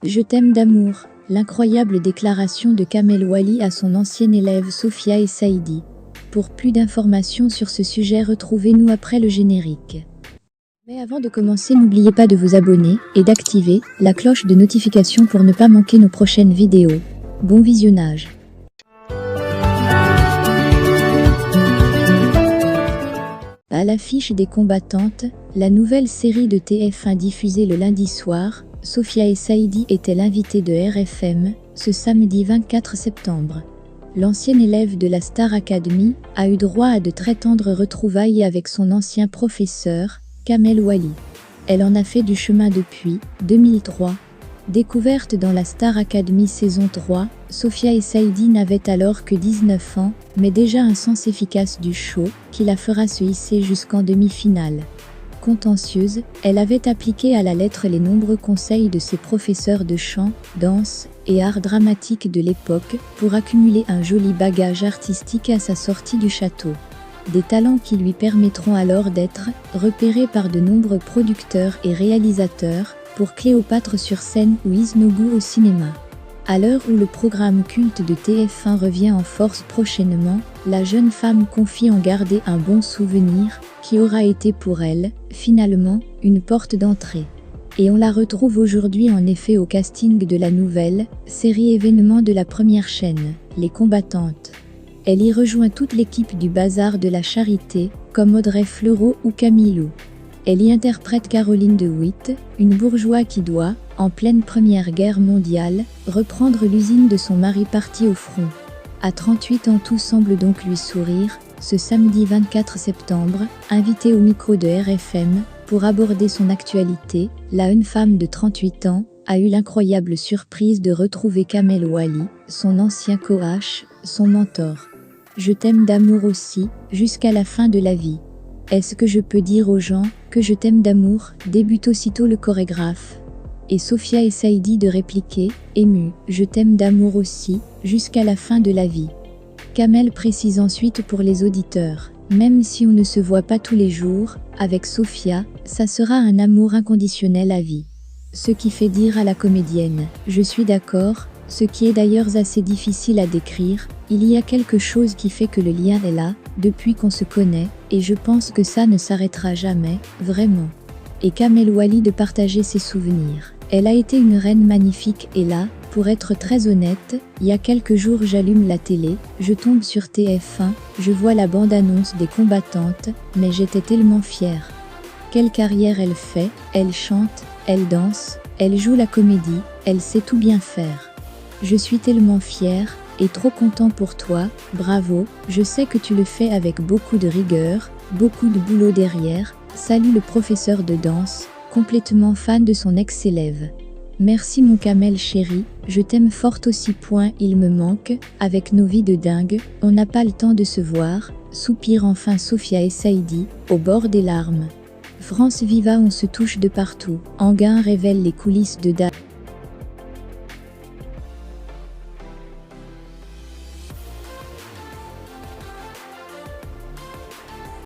Je t'aime d'amour, l'incroyable déclaration de Kamel Wally à son ancienne élève Sophia Essaidi. Pour plus d'informations sur ce sujet, retrouvez-nous après le générique. Mais avant de commencer, n'oubliez pas de vous abonner et d'activer la cloche de notification pour ne pas manquer nos prochaines vidéos. Bon visionnage. À l'affiche des Combattantes, la nouvelle série de TF1 diffusée le lundi soir, Sophia Essaidi était l'invitée de RFM, ce samedi 24 septembre. L'ancienne élève de la Star Academy a eu droit à de très tendres retrouvailles avec son ancien professeur, Kamel Wally. Elle en a fait du chemin depuis 2003. Découverte dans la Star Academy saison 3, Sophia Essaidi n'avait alors que 19 ans, mais déjà un sens efficace du show, qui la fera se hisser jusqu'en demi-finale. Contentieuse, elle avait appliqué à la lettre les nombreux conseils de ses professeurs de chant, danse et art dramatique de l'époque pour accumuler un joli bagage artistique à sa sortie du château. Des talents qui lui permettront alors d'être repérée par de nombreux producteurs et réalisateurs, pour Cléopâtre sur scène ou Iznogu au cinéma. À l'heure où le programme culte de TF1 revient en force prochainement, la jeune femme confie en garder un bon souvenir, qui aura été pour elle, finalement, une porte d'entrée. Et on la retrouve aujourd'hui en effet au casting de la nouvelle série événement de la première chaîne, Les Combattantes. Elle y rejoint toute l'équipe du Bazar de la Charité, comme Audrey Fleurot ou Camille. Elle y interprète Caroline de Witt, une bourgeoise qui doit, en pleine Première Guerre mondiale, reprendre l'usine de son mari parti au front. À 38 ans, tout semble donc lui sourire, ce samedi 24 septembre, invitée au micro de RFM, pour aborder son actualité, la jeune femme de 38 ans a eu l'incroyable surprise de retrouver Kamel Wally, son ancien coach, son mentor. Je t'aime d'amour aussi, jusqu'à la fin de la vie. Est-ce que je peux dire aux gens que je t'aime d'amour, débute aussitôt le chorégraphe. Et Sophia Essaidi de répliquer, émue, je t'aime d'amour aussi, jusqu'à la fin de la vie. Kamel précise ensuite pour les auditeurs, même si on ne se voit pas tous les jours, avec Sophia, ça sera un amour inconditionnel à vie. Ce qui fait dire à la comédienne, je suis d'accord, ce qui est d'ailleurs assez difficile à décrire, il y a quelque chose qui fait que le lien est là, depuis qu'on se connaît, et je pense que ça ne s'arrêtera jamais, vraiment. Et Kamel Wally de partager ses souvenirs. Elle a été une reine magnifique et là, pour être très honnête, il y a quelques jours j'allume la télé, je tombe sur TF1, je vois la bande-annonce des Combattantes, mais j'étais tellement fière. Quelle carrière elle fait, elle chante, elle danse, elle joue la comédie, elle sait tout bien faire. Je suis tellement fière, et trop content pour toi, bravo, je sais que tu le fais avec beaucoup de rigueur, beaucoup de boulot derrière, salue le professeur de danse, complètement fan de son ex-élève. Merci mon Kamel chéri, je t'aime fort aussi. Il me manque, avec nos vies de dingue, on n'a pas le temps de se voir, soupire enfin Sophia Essaidi, au bord des larmes. France Viva, on se touche de partout. Enghien révèle les coulisses de